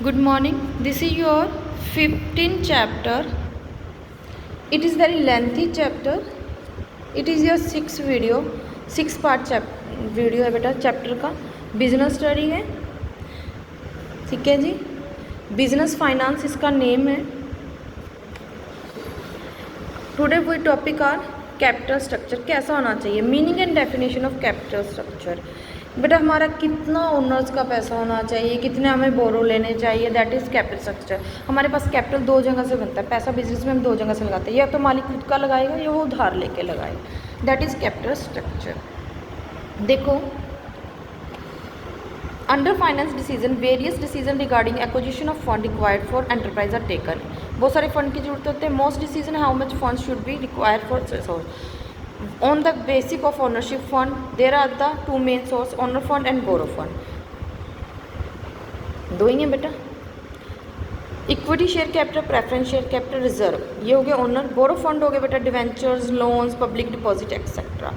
Good morning. This is your 15th chapter. It is very lengthy chapter. It is your 6th video, 6 part video है बेटा chapter का. Business study है, ठीक है जी. Business finance इसका नेम है. Today we topic are capital structure. कैसा होना चाहिए, meaning and definition of capital structure. बेटा हमारा कितना ओनर्स का पैसा होना चाहिए, कितने हमें बोरो लेने चाहिए, दैट इज़ कैपिटल स्ट्रक्चर. हमारे पास कैपिटल दो जगह से बनता है. पैसा बिजनेस में हम दो जगह से लगाते हैं, या तो मालिक खुद का लगाएगा या वो उधार लेके लगाएगा. That is capital structure. देखो, under finance decision various decision regarding acquisition of fund required for enterprise are taken. बहुत सारे फंड की जरूरत होती है. Most decision how much fund should be required for source. On the basic of ownership fund, there are the two main source, owner fund and borrow fund. दो ही हैं बेटा. Equity share capital, preference share capital, reserve, ये हो गया owner. Borrow fund हो गया बेटा debentures, loans, public deposit etcetera.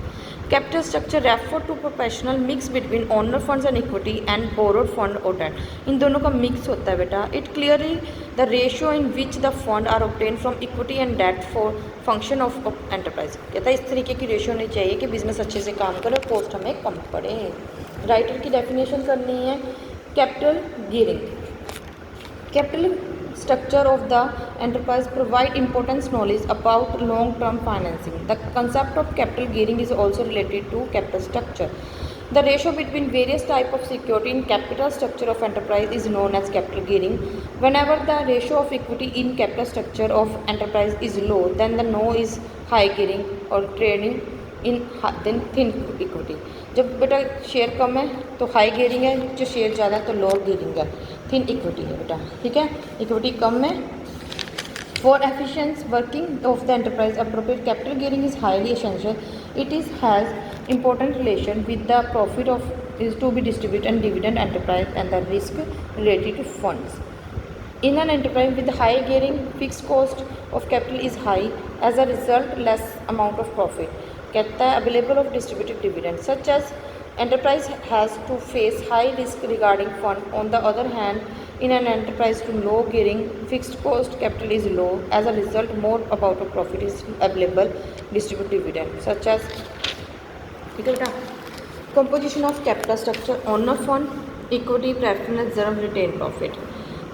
Capital structure refer to professional mix between owner funds and equity and borrowed fund और डेट. इन दोनों का मिक्स होता है बेटा. It clearly the ratio in which the fund are obtain from equity and debt for function of enterprise. कहता है इस तरीके की रेशियो होनी चाहिए कि बिजनेस अच्छे से काम करे, कॉस्ट हमें कम पड़े. राइटर की डेफिनेशन करनी है. Capital gearing. Capital structure of the enterprise provide importance knowledge about long term financing. The concept of capital gearing is also related to capital structure. The ratio between various type of security in capital structure of enterprise is known as capital gearing. Whenever the ratio of equity in capital structure of enterprise is low, then the no is high gearing or trading in then thin equity. जब बेटा share कम है तो high gearing है, जो share ज़्यादा है तो lower gearing है, थिन इक्विटी है बेटा. ठीक है, इक्विटी कम है. For efficient working of the enterprise appropriate capital gearing is highly essential. It is has important relation with the profit of is to be distribute and dividend enterprise and the risk related to funds. In an enterprise with high gearing, fixed cost of capital is high. As a result, less amount of profit. कहता है available of distributed dividend. Such as enterprise has to face high risk regarding fund. On the other hand, in an enterprise to low gearing, fixed cost capital is low. As a result, more amount of profit is available distributed dividend. Such as ठीक है बेटा. Composition of capital structure: owner fund, equity, preference, reserve, retained profit.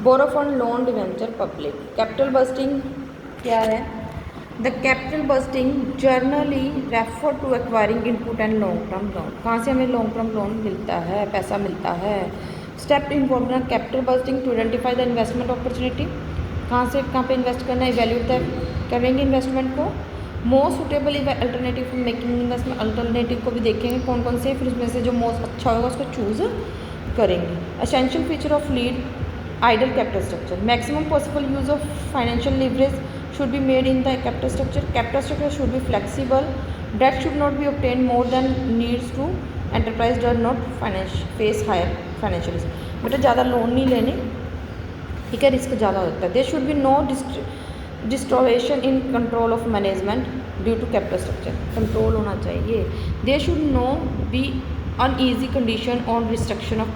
Borrow fund, loan, debenture, public. Capital busting क्या है? The capital busting generally refer to acquiring input and long term loan. कहाँ से हमें long term loan मिलता है, पैसा मिलता है. Step involve in capital budgeting to identify the investment opportunity. कहाँ पे इन्वेस्ट करना है, इवैल्यूएट करेंगे इन्वेस्टमेंट को. Most suitable alternative for making investment. Alternative को भी देखेंगे कौन कौन से, फिर उसमें से जो मोस्ट अच्छा होगा उसको चूज़ करेंगे. Essential feature of lead ideal capital structure. Maximum possible use of financial leverage should be made in the capital structure. Capital structure should be flexible. Debt should not be obtained more than needs to. Enterprise does not face higher financial risk. बेटा ज़्यादा loan नहीं लेने, ठीक है, risk ज़्यादा होता है. There should be no distortion in control of management due to capital structure. Control होना चाहिए. There should not be uneasy condition on restriction of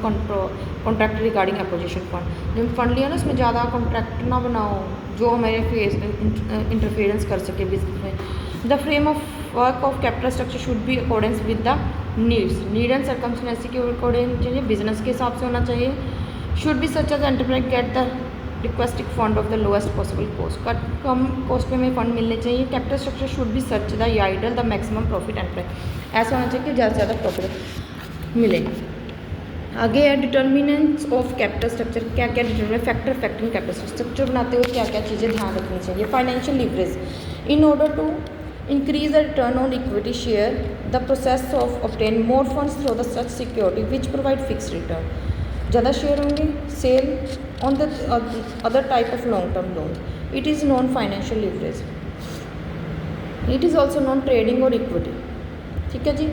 contract regarding opposition fund. जब फंड लिया ना उसमें ज़्यादा कॉन्ट्रैक्ट ना बनाओ जो हमारे फेस इंटरफेरेंस कर सके बिजनेस में. The frame of work of capital structure should be accordance with the need and circumstances के अकॉर्डिंग चाहिए, बिजनेस के हिसाब से होना चाहिए. Should be such as enterprise get the requisite fund of the lowest possible cost. कम cost पे हमें फंड मिलने चाहिए. Capital structure should be such the ideal the maximum profit enterprise. ऐसा होना चाहिए कि ज़्यादा से ज़्यादा प्रॉफिट मिले. आगे है डिटर्मिनेंट्स ऑफ कैपिटल स्ट्रक्चर. क्या क्या determinant factor affecting capital structure बनाते हुए क्या क्या चीज़ें ध्यान रखनी चाहिए. Financial leverage. In order to increase the return on equity share the process of obtain more funds through the such security which provide fix return. ज़्यादा शेयर होंगे, sale on the other type of long term loan. It is non financial leverage. It is also non trading और equity. ठीक है जी,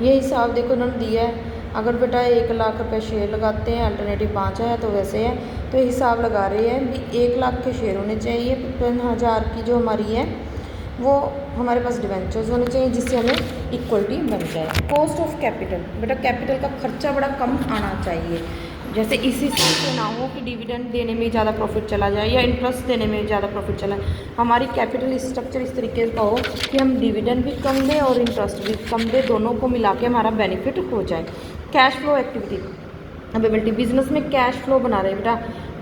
ये हिसाब देखो उन्होंने दिया है. अगर बेटा 1 लाख रुपये शेयर लगाते हैं, अल्टरनेटिव 5 है तो वैसे है, तो हिसाब लगा रहे हैं भी 1 लाख के शेयर होने चाहिए. 50,000 की जो हमारी है वो हमारे पास डिवेंचर्स होने चाहिए जिससे हमें इक्वलिटी बन जाए. Cost of capital. बेटा कैपिटल का खर्चा बड़ा कम आना चाहिए. जैसे इसी से ना हो कि डिविडेंड देने में ज़्यादा प्रॉफिट चला जाए या इंटरेस्ट देने में ज़्यादा प्रॉफिट चला जाए। हमारी कैपिटल स्ट्रक्चर इस तरीके का हो कि हम डिविडेंड भी कम दें और इंटरेस्ट भी कम दें, दोनों को मिला के हमारा बेनिफिट हो जाए। Cash flow activity availability, business में कैश फ्लो बना रहे बेटा,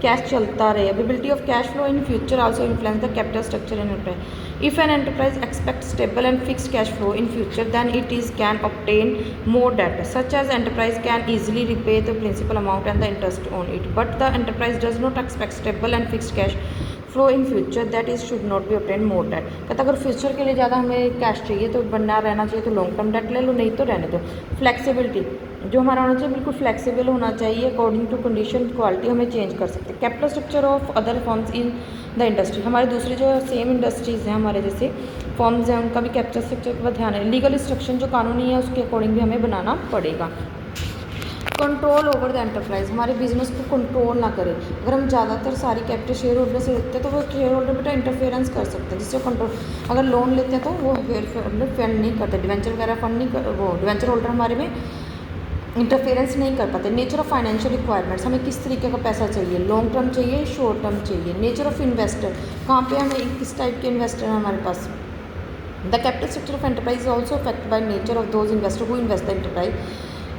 कैश चलता रहे। Availability of cash flow in future also influence the capital structure in enterprise. If an enterprise expect stable and fixed cash flow in future then it is can obtain more debt such as enterprise can easily repay the principal amount and the interest on it, but the enterprise does not expect stable and fixed cash flow in future that is should not be obtain more debt. कहता अगर future के लिए ज़्यादा हमें cash चाहिए तो बनना रहना चाहिए तो लॉन्ग टर्म डेट ले लो, नहीं तो रहने दो। फ्लेक्सिबिलिटी, जो हमारा होना चाहिए बिल्कुल फ्लेक्सिबल होना चाहिए, अकॉर्डिंग टू कंडीशन क्वालिटी हमें चेंज कर सकते हैं। Capital structure of other forms in the industry, हमारे दूसरी जो सेम इंडस्ट्रीज़ हैं हमारे जैसे फॉर्म्स हैं उनका भी कैपिटल स्ट्रक्चर पर ध्यान है। लीगल इंस्ट्रक्शन जो कानूनी है उसके अकॉर्डिंग भी हमें बनाना पड़ेगा। कंट्रोल ओवर द एंटरप्राइज, हमारे बिजनेस को कंट्रोल ना करें। अगर हम ज़्यादातर सारी कैपिटल शेयर होल्डर से लेते हैं तो वो शेयर होल्डर बेटा इंटरफेरेंस कर सकते हैं, जिससे कंट्रोल। अगर लोन लेते हैं तो वो फंड नहीं करते, डिवेंचर वगैरह फंड नहीं कर, वो डिवेंचर होल्डर हमारे में इंटरफेरेंस नहीं कर पाते। नेचर ऑफ फाइनेंशियल रिक्वायरमेंट्स, हमें किस तरीके का पैसा चाहिए, लॉन्ग टर्म चाहिए, शॉर्ट टर्म चाहिए। नेचर ऑफ इन्वेस्टर, कहाँ पे हमें किस टाइप के इन्वेस्टर हैं हमारे पास। The capital structure of enterprise is also affected by nature of those investor who invest the enterprise.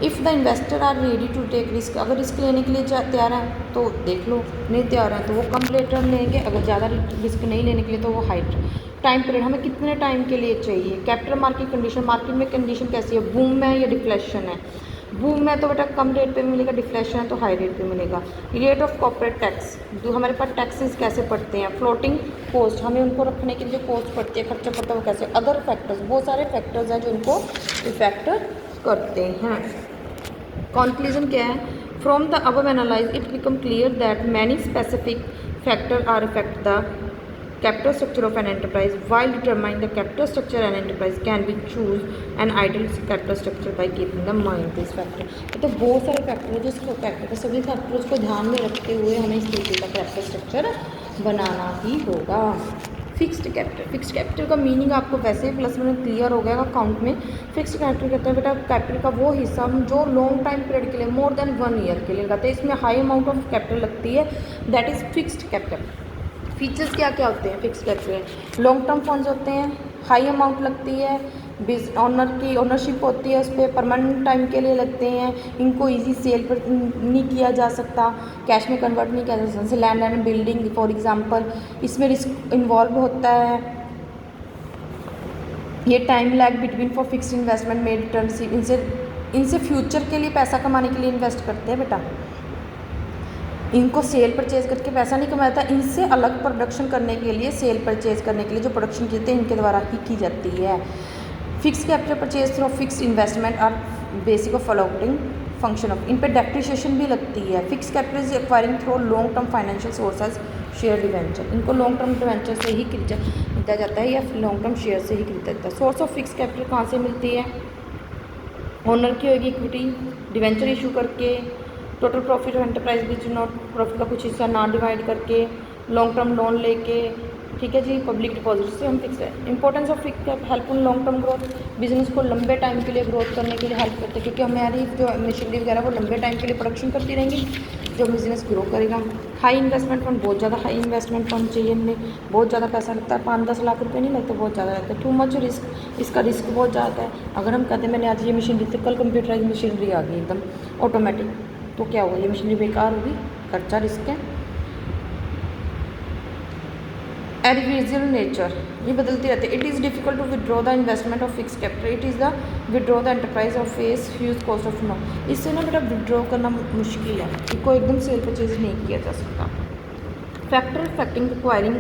If the investor are ready to take risk, अगर रिस्क लेने के लिए तैयार हैं तो देख लो, नहीं तैयार हैं तो वो कम रिटर्न लेंगे। अगर ज़्यादा रिस्क नहीं लेने के लिए तो वो हाई टाइम पीरियड, हमें कितने टाइम के लिए चाहिए। कैपिटल मार्केट कंडीशन, मार्केट में कंडीशन कैसी है, बूम में है या डिफ्लेशन है। बूम में तो बेटा कम रेट पे मिलेगा, डिफ्लेशन है तो हाई रेट पे मिलेगा। रेट ऑफ कॉर्पोरेट टैक्स, जो हमारे पास टैक्सेस कैसे पड़ते हैं। फ्लोटिंग कॉस्ट, हमें उनको रखने के लिए कॉस्ट पड़ती है, खर्चा पड़ता है वो कैसे। अदर फैक्टर्स, बहुत सारे फैक्टर्स हैं जो उनको इफेक्ट करते हैं। कंक्लूजन क्या है, from the above analyse it become clear that many specific factor are effect the capital structure of an enterprise. While determining the capital structure an enterprise can be choose an ideal capital structure by keeping the mind this factor। तो बहुत सारे factor है जिसको factor सभी factors को ध्यान में रखते हुए हमें इस तरीके का कैपिटल स्ट्रक्चर बनाना ही होगा। फिक्स्ड कैपिटल, फिक्स्ड कैपिटल का मीनिंग आपको वैसे ही प्लस में क्लियर हो गया अकाउंट में। फिक्स्ड कैपिटल कहते हैं बेटा कैपिटल का वो हिस्सा जो लॉन्ग टाइम पीरियड के लिए मोर देन 1 ईयर के लिए लगाते हैं, इसमें हाई अमाउंट ऑफ कैपिटल लगती है, that is fixed capital. Features क्या क्या होते हैं fix capital, long term funds होते हैं, हाई अमाउंट लगती है, ऑनर की ओनरशिप होती है, उस पर परमानेंट टाइम के लिए लगते हैं, इनको इजी सेल पर नहीं किया जा सकता, कैश में कन्वर्ट नहीं किया जा सकता। जैसे land and building for example, इसमें रिस्क इन्वॉल्व होता है। ये time lag between for fix investment में रिटर्न, इनसे फ्यूचर के लिए पैसा कमाने के लिए इन्वेस्ट करते हैं बेटा, इनको सेल परचेज करके पैसा नहीं कमाता, इनसे अलग प्रोडक्शन करने के लिए, सेल परचेज करने के लिए जो प्रोडक्शन की जाती है इनके द्वारा ही की जाती है। Fix capital purchase through fix investment और basic of floating function of, इन पर डेप्रिसिएशन भी लगती है। Fix capital is acquiring through long term financial sources share debenture, इनको लॉन्ग टर्म डिवेंचर से ही खरीदा जाता है या लॉन्ग टर्म शेयर से ही खरीदा जाता है। सोर्स ऑफ फिक्स कैपिटल कहाँ से मिलती है, ओनर की होगी इक्विटी, डिवेंचर इशू करके, total profit of enterprise which not profit का कुछ हिस्सा ना डिवाइड करके, लॉन्ग टर्म लोन लेके, ठीक है जी, पब्लिक डिपॉजिट से हम फिक्स है। Importance of fix help in long term growth, business को लंबे टाइम के लिए ग्रोथ करने के लिए हेल्प करते हैं, क्योंकि हमारी जो मशीनरी वगैरह वो लंबे टाइम के लिए प्रोडक्शन करती रहेंगी, जो बिजनेस ग्रो करेगा। हाई इन्वेस्टमेंट फंड, बहुत ज़्यादा हाई इन्वेस्टमेंट फंड चाहिए हमें, बहुत ज़्यादा पैसा लगता है, 5-10 लाख रुपये नहीं लगते, बहुत ज़्यादा लगता है। टू मच रिस्क, इसका रिस्क बहुत ज़्यादा है। अगर हम कहते हैं मैंने आज ये मशीनरी थी, कल कंप्यूटराइज मशीनरी आ गई एकदम ऑटोमेटिक, तो क्या होगा, ये मशीनरी बेकार होगी, खर्चा रिस्क है। एरिविजियल नेचर, ये बदलती रहती है। It is difficult to withdraw the investment of fix capital, it is the withdraw the enterprise of face huge cost of no, इससे ना बेटा विड्रॉ करना मुश्किल है, इसको एकदम सेल परचेज नहीं किया जा सकता। Factor affecting acquiring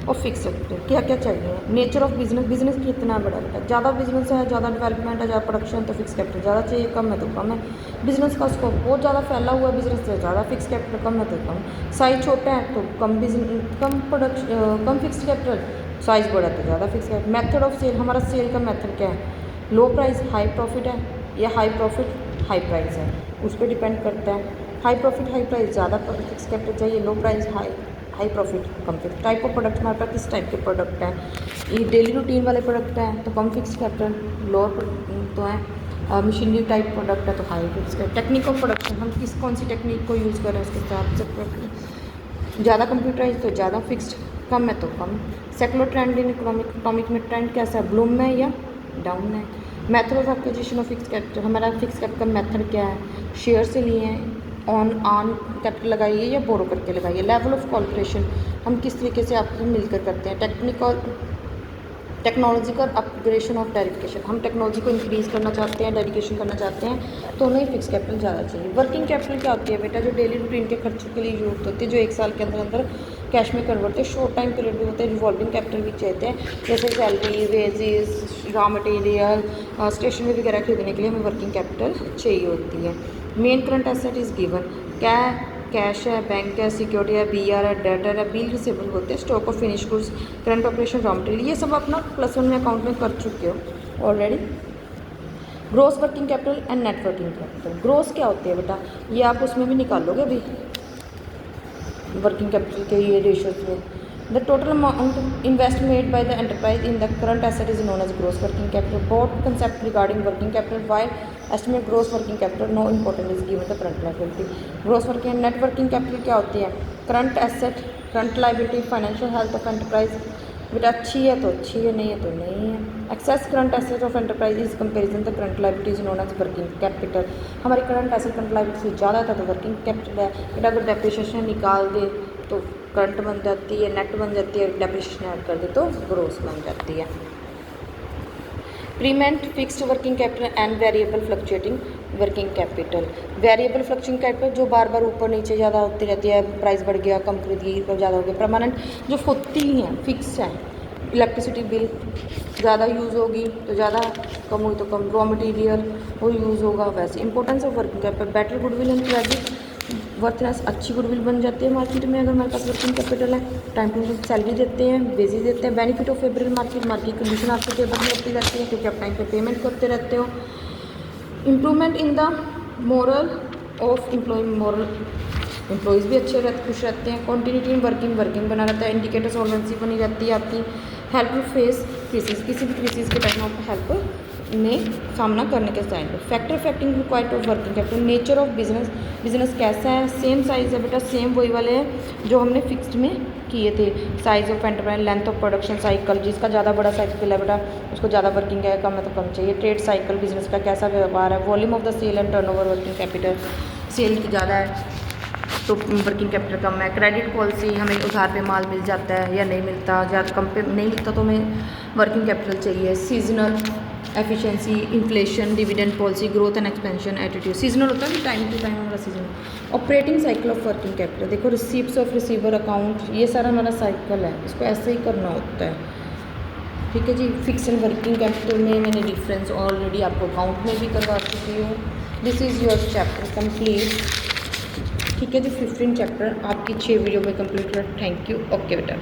of fix capital, क्या क्या चाहिए। नेचर ऑफ बिजनेस, बिजनेस कितना बड़ा है, ज़्यादा बिजनेस है, ज़्यादा डेवलपमेंट है, ज़्यादा प्रोडक्शन, तो फिक्स कैपिटल ज़्यादा चाहिए, कम है तो कम है। बिजनेस का स्कोप बहुत ज़्यादा फैला हुआ है, बिजनेस से ज़्यादा, फिक्स कैपिटल कम है तो कम। साइज छोटा है तो कम कम फिक्स कैपिटल, साइज बड़ा तो ज़्यादा fix capital. Method of sale, हमारा सेल का मेथड क्या है, लो प्राइस हाई प्रॉफिट है या हाई प्रॉफिट हाई प्राइस है, उस पर डिपेंड करता है। हाई प्रॉफिट हाई प्राइस, ज़्यादा फिक्स कैपिटल चाहिए, लो price high profit come fix. Type of product, हमारे पास किस टाइप के प्रोडक्ट हैं, ये डेली रूटीन वाले प्रोडक्ट हैं तो कम फिक्स कैपिटल, लोअर तो है। मशीनरी टाइप प्रोडक्ट है तो high fix capital. Technique of production, हम कौन सी टेक्निक को यूज़ कर रहे हैं उसके हिसाब से। ज़्यादा कंप्यूटराइज तो ज़्यादा, फिक्स्ड कम है तो कम। सेकुलर ट्रेंड इन इकोनॉमिक में ट्रेंड कैसा है, ब्लूम में या डाउन है। Method of acquisition of fix capital, हमारा फिक्स कैपिटल मेथड क्या है, शेयर से लिए हैं, ऑन कैपिटल लगाइए या बोरो करके लगाइए। लेवल ऑफ कॉर्पोरेशन, हम किस तरीके से आपको मिलकर करते हैं। टेक्नोलॉजिकल अपग्रेडेशन ऑफ डेडिकेशन, हम टेक्नोलॉजी को इंक्रीज़ करना चाहते हैं, डेडिकेशन करना चाहते हैं तो हमें फिक्स कैपिटल ज़्यादा चाहिए। वर्किंग कैपिटल क्या होती है बेटा, जो डेली रूटीन के खर्चों के लिए यूज होती है, जो 1 साल के अंदर अंदर कैश में कन्वर्ट होते हैं। शॉर्ट टाइम पीरियड भी होते हैं, रिवॉल्विंग कैपिटल भी चाहते हैं, जैसे salary, wages, raw material, stationery वगैरह खरीदने के लिए हमें वर्किंग कैपिटल चाहिए होती है। Main current asset is given, क्या कैश है, बैंक है, सिक्योरिटी है, BR है, डेटर है, बिल रिसीवेबल होते हैं, stock of finish goods, current operation, raw material, ये सब अपना +1 में अकाउंट में कर चुके हो already. Gross working capital and net working capital, gross क्या होती है बेटा, ये आप उसमें भी निकालोगे अभी वर्किंग कैपिटल के ये रेशियोज में। The total amount invest made by the enterprise in the current asset is known as gross working capital. Both concept regarding working capital, while estimate gross working capital, no important is given the current liability. Gross working and net working capital क्या होती है, current asset, current liability, financial health of enterprise, बेटा अच्छी है तो अच्छी है, नहीं है तो नहीं है। Excess current asset of enterprise is comparison the current liability is known as working capital. हमारी करंट एसेट करंट लायबिलिटी से ज़्यादा था तो वर्किंग कैपिटल है बेटा। अगर डेप्रिसिएशन निकाल दे तो करंट बन जाती है, नेट बन जाती है, डेप्रिसिएशन ऐड कर दे तो ग्रोस बन जाती है। Permanent fixed working capital and variable fluctuating working capital. Variable fluctuating capital जो बार बार ऊपर नीचे ज़्यादा होती रहती है, प्राइस बढ़ गया, कम खरीद गई तो ज़्यादा हो गया। परमानेंट जो होती ही हैं, फिक्स है, इलेक्ट्रिसिटी बिल ज़्यादा यूज़ होगी तो ज़्यादा, कम हुई तो कम। रॉ मटेरियल वो यूज़ होगा वैसे। Importance of working capital, better goodwill and credit वर्थनेस, अच्छी गुडविल बन जाती है मार्केट में अगर हमारे पास वर्किंग कैपिटल है। टाइम टू टाइम सैलरी देते हैं, वेजेस देते हैं। Benefit of favourable market condition आपके फेवर में होती रहती है क्योंकि आप टाइम पे पेमेंट करते रहते हो। Improvement in the moral of employees भी अच्छे रहते, खुश रहते हैं। कॉन्टीन्यूटी इन वर्किंग बना रहता है। इंडिकेटर सॉल्वेंसी बनी रहती है आपकी। हेल्प टू फेस क्रिसिस, किसी भी क्रिसिस के टाइम आपको हेल्प में सामना करने के टाइम पे। Factor affecting required of working capital, nature of business कैसा है, सेम साइज़ है बेटा, सेम वही वाले हैं जो हमने फिक्स्ड में किए थे। Size of enterprise, length of production cycle, जिसका ज़्यादा बड़ा साइकिल है बेटा उसको ज़्यादा वर्किंग है, कम है तो कम चाहिए। ट्रेड साइकिल, बिजनेस का कैसा व्यवहार है। Volume of the sale and turnover working capital, sale की ज़्यादा है तो वर्किंग कैपिटल कम है। क्रेडिट पॉलिसी, हमें उधार पे माल मिल जाता है या नहीं मिलता, ज़्यादा कम पे नहीं मिलता तो हमें वर्किंग कैपिटल चाहिए। Seasonal efficiency, inflation, dividend policy, growth and expansion attitude. Seasonal होता है कि टाइम टू टाइम हमारा season. Operating cycle of working capital, देखो रिसीप्ट्स ऑफ रिसीवर अकाउंट, ये सारा हमारा साइकिल है, इसको ऐसे ही करना होता है। ठीक है जी। फिक्स एंड वर्किंग कैपिटल में मैंने डिफरेंस ऑलरेडी आपको अकाउंट में भी करवा चुकी हूँ। This is your chapter complete. ठीक है जी। 15 चैप्टर आपकी 6 वीडियो में कंप्लीट हुआ। Thank you. ओके बेटा।